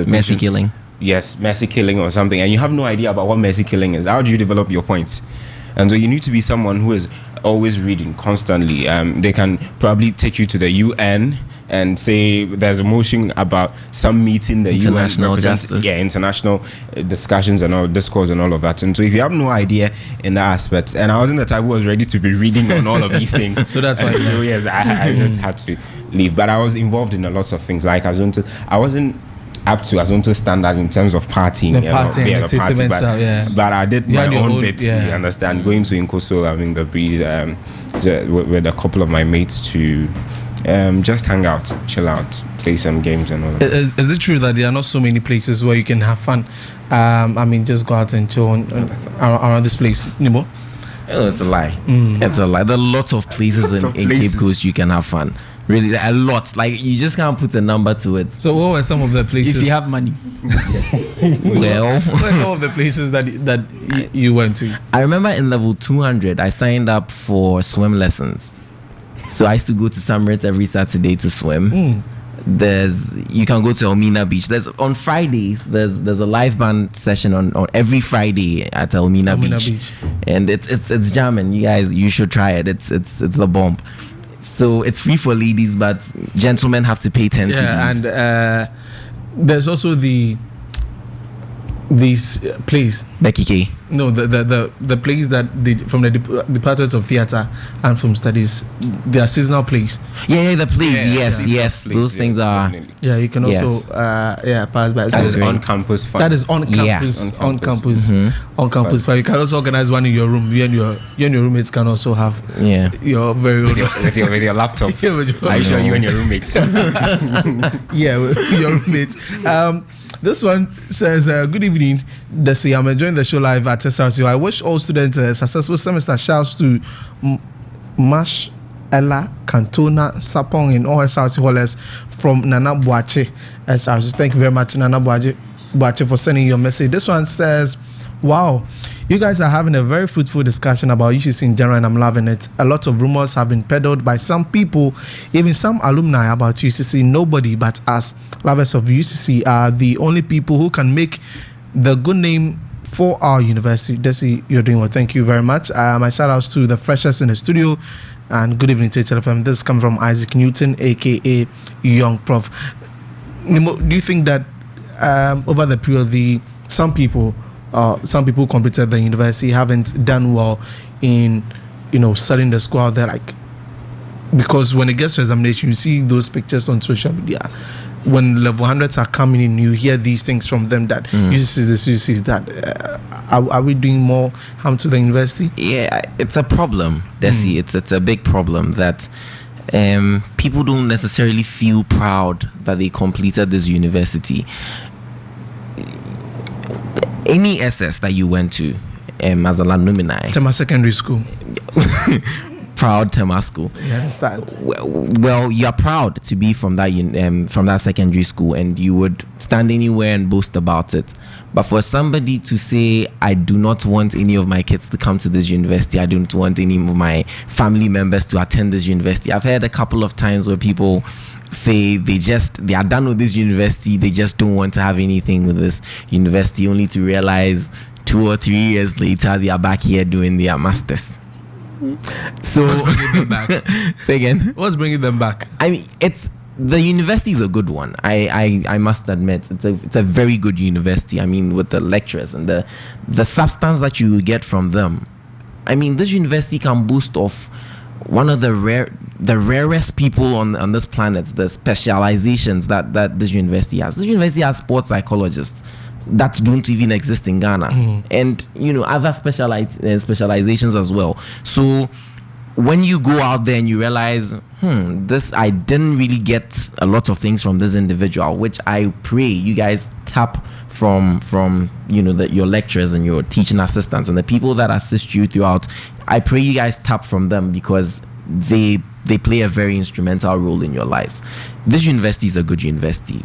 Mercy killing. Yes, mercy killing or something, and you have no idea about what mercy killing is. How do you develop your points? And so you need to be someone who is always reading constantly. They can probably take you to the UN and say there's a motion about some meeting the international UN justice. Yeah, international discussions and all discourse and all of that. And so if you have no idea in that aspect, and I wasn't the type who was ready to be reading on all of these things. So that's why. So yes, I just had to leave. But I was involved in a lot of things. Like I wasn't up to Azonto standard in terms of partying. The party and the party, but I did my own bit. Yeah. You understand? Going to Inkoso, having the breeze with a couple of my mates to just hang out, chill out, play some games and all that. Is it true that there are not so many places where you can have fun? Just go out and chill around this place, Nimo? Oh, it's a lie. It's a lie. There are lots of places in Cape Coast you can have fun. Really, a lot. Like, you just can't put a number to it. So what were some of the places? If you have money. Well, what were some of the places that you went to? I remember in level 200, I signed up for swim lessons. So I used to go to Samrit every Saturday to swim. You can go to Elmina Beach. On Fridays, there's a live band session on every Friday at Elmina Beach. And it's jamming. You guys, you should try it. It's the bomb. So it's free for ladies, but gentlemen have to pay 10 cedis. And there's also this place, Becky K. No, the place that from the Department of Theatre and Film Studies, their seasonal place. Yeah, the place. Yes. Those things are. Definitely. Yeah, you can also pass by. That is on campus fun. That is on campus. On campus. On campus fun. You can also organize one in your room. You and your roommates can also have. Yeah. Your very own with your laptop. Are you sure you and your roommates? Yeah, with your roommates. This one says, good evening, Desi. I'm enjoying the show live at SRC. I wish all students a successful semester. Shouts to Mash, Ella, Cantona, Sapong, and all SRC holders from Nana Boache SRC. Thank you very much, Nana Boache, for sending your message. This one says, wow, you guys are having a very fruitful discussion about UCC in general, and I'm loving it. A lot of rumors have been peddled by some people, even some alumni, about UCC. Nobody but us, lovers of UCC, are the only people who can make the good name for our university. Desi, you're doing well. Thank you very much. My shout outs to the freshers in the studio, and good evening to ATL FM. This comes from Isaac Newton, aka Young Prof. Nimo, do you think that over the period, some people completed the university haven't done well in, selling the score out there, like, because when it gets to examination, you see those pictures on social media. When level 100s are coming in, you hear these things from them that UCC is this, UCC is that. Are we doing more harm to the university? Yeah, it's a problem, Desi. It's a big problem that people don't necessarily feel proud that they completed this university. Any SS that you went to as an alumni, Tema Secondary School, proud Tema School. You understand? Well, you're proud to be from that secondary school, and you would stand anywhere and boast about it. But for somebody to say, I do not want any of my kids to come to this university, I don't want any of my family members to attend this university. I've heard a couple of times where people say they are done with this university, they just don't want to have anything with this university, only to realize 2 or 3 years later they are back here doing their masters. So what's bringing them back? Say again. What's bringing them back? I mean, the university is a good one. I must admit, it's a very good university. I mean, with the lecturers and the substance that you get from them. I mean, this university can boast of one of the rarest people on this planet, the specializations that this university has. This university has sports psychologists that don't even exist in Ghana, and other specializations as well. So when you go out there and you realize, I didn't really get a lot of things from this individual, which I pray you guys tap from your lecturers and your teaching assistants and the people that assist you throughout. I pray you guys tap from them, because they play a very instrumental role in your lives. This university is a good university.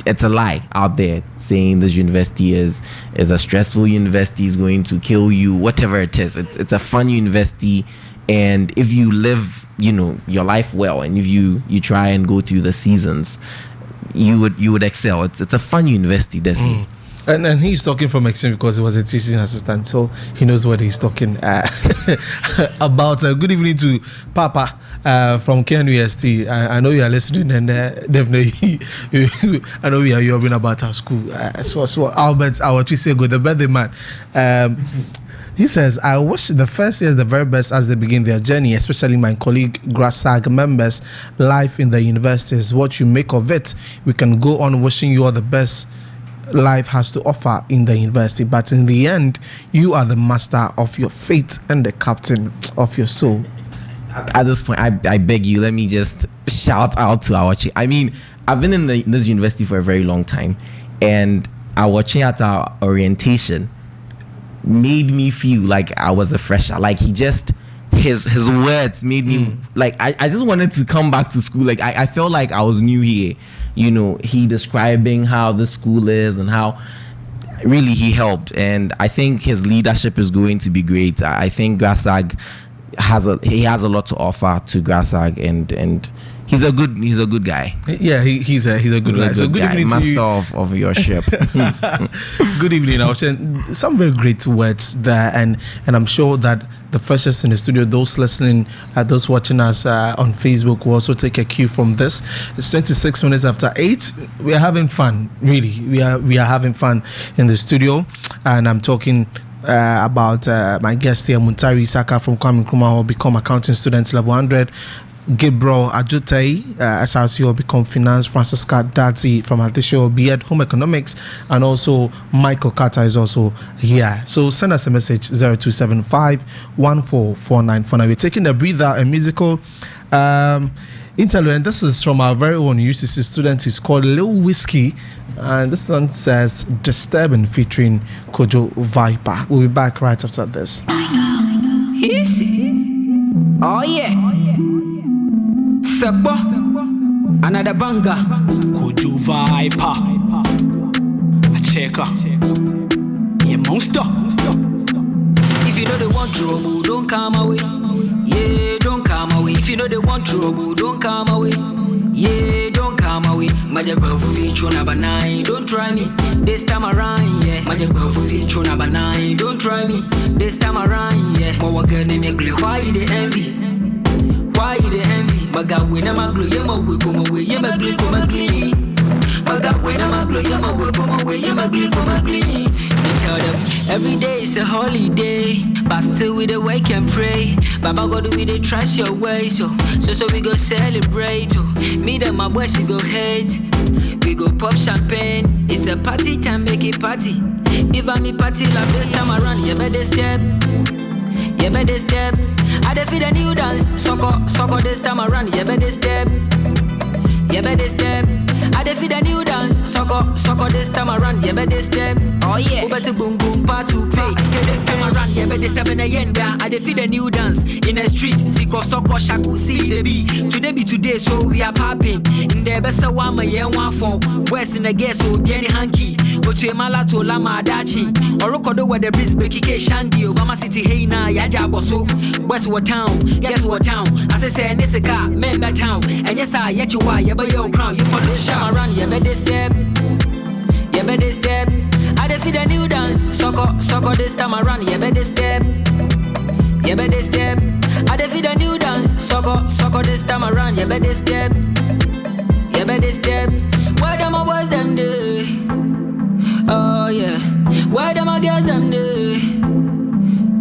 It's a lie out there saying this university is a stressful university, is going to kill you, whatever it is. It's a fun university, and if you live your life well, and if you try and go through the seasons, you would excel. It's a fun university, Desi. And he's talking from experience because he was a teaching assistant, so he knows what he's talking about. Good evening to Papa from KNUST. I know you are listening, and definitely I know we are hearing about our school. So Albert, our Chisego, the birthday man. He says, I wish the first year is the very best as they begin their journey, especially my colleague Grasag members. Life in the university is what you make of it. We can go on wishing you all the best life has to offer in the university, but in the end, you are the master of your fate and the captain of your soul. At this point, I beg you, let me just shout out to our I mean, I've been in this university for a very long time, and our at our orientation made me feel like I was a fresher. Like he just his words made me like I just wanted to come back to school. Like I felt like I was new here. You know, he describing how the school is and how really he helped, and I think his leadership is going to be great. I think Grasag has a lot to offer to Grasag, and he's a good guy. Yeah, he's a good guy. So good evening master to you. of your ship. Good evening. I was saying some very great words there, and I'm sure that the freshest in the studio, those listening, those watching us on Facebook, will also take a cue from this. It's 26 minutes after 8. We are having fun, really. We are having fun in the studio, and I'm talking about my guest here, Muntari Isaka from Kwame Nkrumah, will become accounting students level 100. Gabriel Ajutei, SRC, will become finance. Francisca Dati from Adisha will be at home economics, and also Michael Carter is also here. So send us a message 0275 144949. We're taking a breather, a musical interlude, and this is from our very own UCC student. It's called Lil Whiskey, and this one says Disturbing featuring Kojo Viper. We'll be back right after this. Oh yeah. Sakbo, another banger. Kojo Viper, a checker, a monster. If you know they want trouble, don't come away. Yeah, don't come away. If you know they want trouble, don't come away. Yeah, don't come away. Maja go for each one about 9. Don't try me this time around. Yeah, Maja go for each one about 9. Don't try me this time around. Yeah, more girl name me. Why they envy? Why they envy? Maga when I'm a glue, yama we come away, yama glue, come a glue. Maga when I'm a glue, yama we come away, yama glue, come a glue. You tell them every day is a holiday, but still we dey wake and pray. Baba God we dey trust your way, so we go celebrate. Oh, me and my boys we go hate, we go pop champagne. It's a party time, make it party. If I'm me party like this time around, you better step, you better step. I dey feel a new dance, sucker this time around. You better step, you better step. I dey feel a new dance, sucker this time around. You better step. Oh yeah, better boom boom part to pay. This time around, you better step in the end. I dey feel a new dance in the street. Sick of sucker shaku, see the beat. Today be today, so we are popping. In the best of one, my year one for West in the guest, so get it hanky. Otu emala to lama adachi. Orokodo where the breeze beki ke shandy. Obama City hey na yaja boso. West what town? Yes what town? As I say Nesika, member town. And yes I yet you why you your crown. You follow the sham around. You better step. You better step. I dey feel the new dance. Sucker this time around. You better step. You better step. I dey feel the new dance. Sucker this time around. You better step. You better step. Where them my boys them do? Oh yeah, why them my girls them do?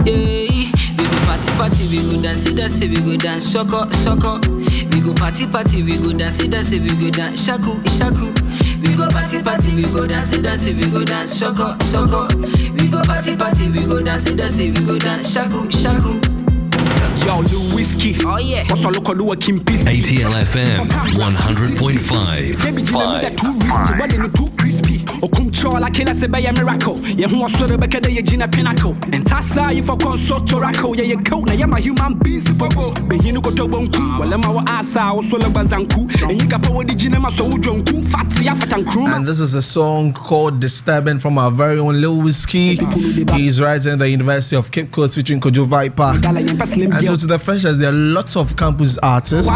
Yeah, we go party, we go dance, we go dance, sucker. We go party, we go dance, we go dance, shaku. We go party, we go dance, we go dance, sucker. We go party, we go dance, we go dance, shaku. Yo, Lil Whiskey. Oh yeah. Also look on Kim Peace. ATL FM 100.5. Baby, too risky. Why they too crispy? Or come chow like a say by a miracle. Yeah, who was sort of back at the Gina Pinnacle. And Tassa, if I consort to Racco, yeah, you coat. Now, I'm a human being. But you know, go to Bonku. Well, I'm our ass, I was solo bazanku. And you got power the Gina, so Jonku, Fatty, Afatan Crew. And this is a song called Disturbing from our very own Lil Whiskey. He's rising at the University of Cape Coast featuring Kojo Viper. And so to the freshers, there are lots of campus artists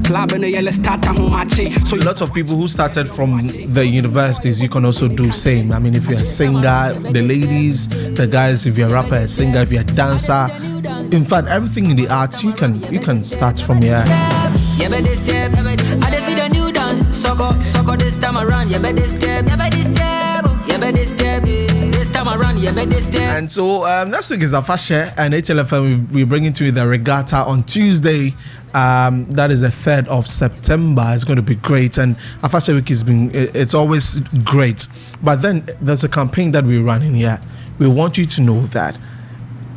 club and let's start a home match. So Lots of people who started from the universities, you can also do same. I mean, if you're a singer, the ladies, the guys, if you're a rapper, a singer, if you're a dancer, in fact, everything in the arts, you can start from here. You better step, I dey feel the new done. Suck this time around. You better step, you better step, you better step. This time around, you better step. And so next week is the Fashe and ATL we bring into the regatta on Tuesday. That is the 3rd of September. It's going to be great, and Afashe week it's always great. But then there's a campaign that we're running here. We want you to know that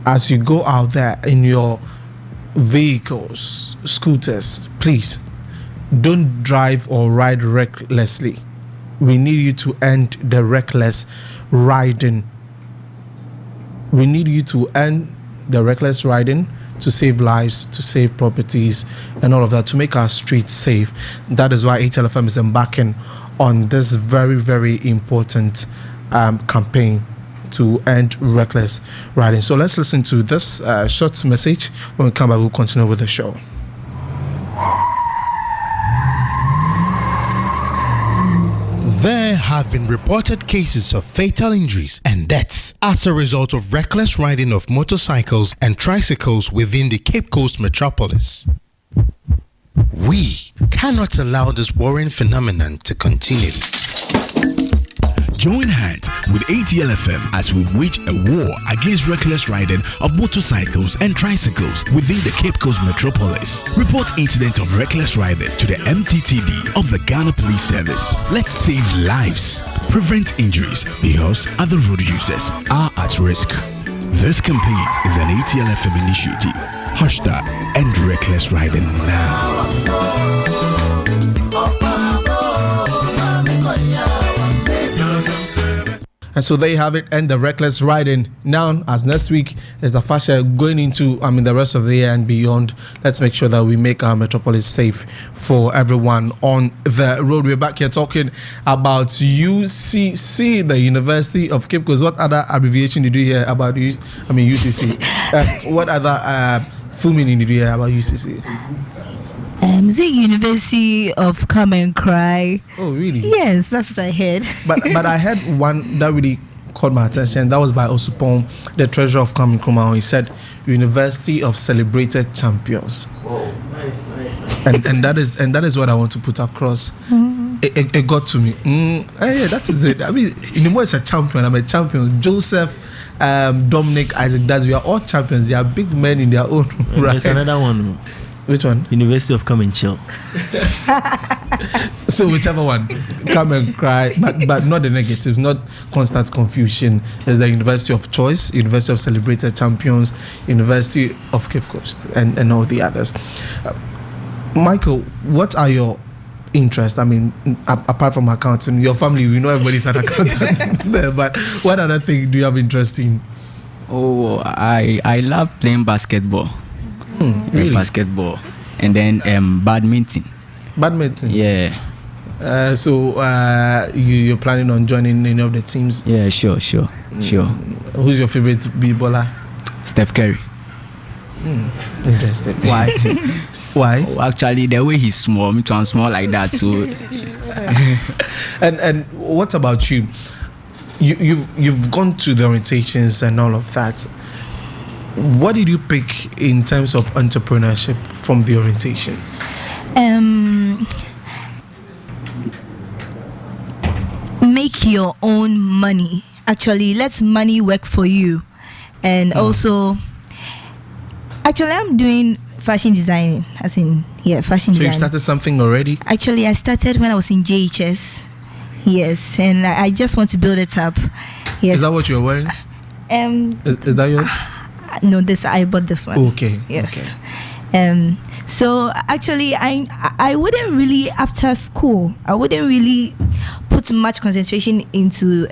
as you go out there in your vehicles, scooters, please don't drive or ride recklessly. We need you to end the reckless riding. We need you to end the reckless riding to save lives, to save properties, and all of that, to make our streets safe. That is why ATL is embarking on this very, very important campaign to end reckless riding. So let's listen to this short message. When we come back, we'll continue with the show. There have been reported cases of fatal injuries and deaths as a result of reckless riding of motorcycles and tricycles within the Cape Coast metropolis. We cannot allow this worrying phenomenon to continue. Join hands with ATL FM as we wage a war against reckless riding of motorcycles and tricycles within the Cape Coast metropolis. Report incident of reckless riding to the MTTD of the Ghana Police Service. Let's save lives, prevent injuries, because other road users are at risk. This campaign is an ATL FM initiative. Hashtag End Reckless Riding now. And so there you have it, and the reckless riding. Now, as next week is the Fasha going into, the rest of the year and beyond, let's make sure that we make our metropolis safe for everyone on the road. We're back here talking about UCC, the University of Cape Coast. What other abbreviation did you hear about UCC? What other full meaning did you hear about UCC? Is it University of Come and Cry? Oh, really? Yes, that's what I heard. But I heard one that really caught my attention. That was by Osupon, the treasurer of Come and Cry. He said, University of Celebrated Champions. Oh, nice. And that is what I want to put across. Mm-hmm. It got to me. Yeah, that is it. I mean, Inimo is a champion. I'm a champion. Joseph, Dominic, Isaac, we are all champions. They are big men in their own right. There's another one. Which one? University of Come and Chill. So whichever one, Come and Cry, but not the negatives, not constant confusion. There's the University of Choice, University of Celebrated Champions, University of Cape Coast, and all the others. Michael, what are your interests? I mean, apart from accounting, your family, we know everybody's an accountant there, but what other thing do you have interest in? Oh, I love playing basketball. Really? Basketball, and then badminton. Badminton? Yeah. So you're planning on joining any of the teams? Yeah, sure. Who's your favorite b-baller? Steph Curry. Interesting. Why? Why? Oh, actually, the way he's small, me too, I'm small like that. So. And what about you? You've gone to the orientations and all of that. What did you pick in terms of entrepreneurship from the orientation? Make your own money. Actually, let money work for you. And also, actually, I'm doing fashion designing. Fashion design. So you started something already? Actually, I started when I was in JHS. Yes, and I just want to build it up. Yes. Is that what you're wearing? Is that yours? No, I bought this one. Okay. Yes. Okay. So actually, I wouldn't really, after school, I wouldn't really put much concentration into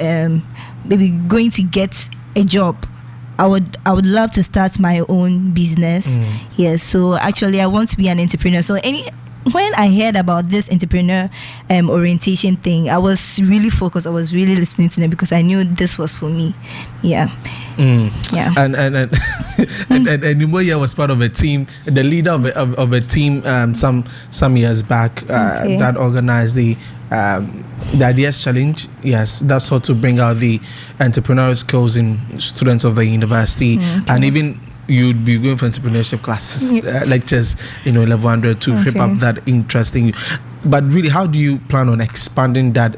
maybe going to get a job. I would love to start my own business. Yes. So actually, I want to be an entrepreneur. So when I heard about this entrepreneur orientation thing, I was really focused. I was really listening to them because I knew this was for me. Yeah. Yeah. And Nimoya was part of a team, the leader of a team some years back that organized the Ideas Challenge. Yes, that's how to bring out the entrepreneurial skills in students of the university. And even you'd be going for entrepreneurship classes, lectures, level 100 to shape up that interest in you. But really, how do you plan on expanding that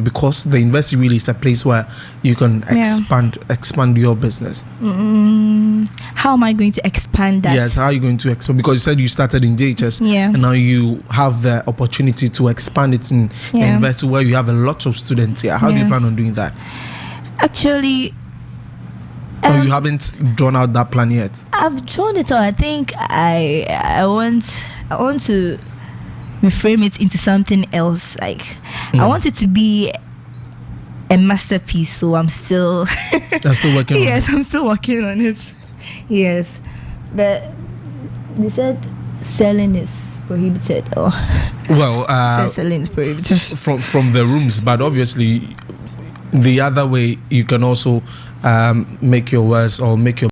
because the university really is a place where you can expand your business? How am I going to expand that? Yes, how are you going to expand? Because you said you started in JHS, and now you have the opportunity to expand it in a university where you have a lot of students here. How do you plan on doing that? Actually, you haven't drawn out that plan yet? I've drawn it out. I think I want to reframe it into something else. Like I want it to be a masterpiece. So I'm still working on it. Yes, I'm still working on it. Yes. But they said selling is prohibited. Selling is prohibited from the rooms, but obviously the other way you can also make your words or make your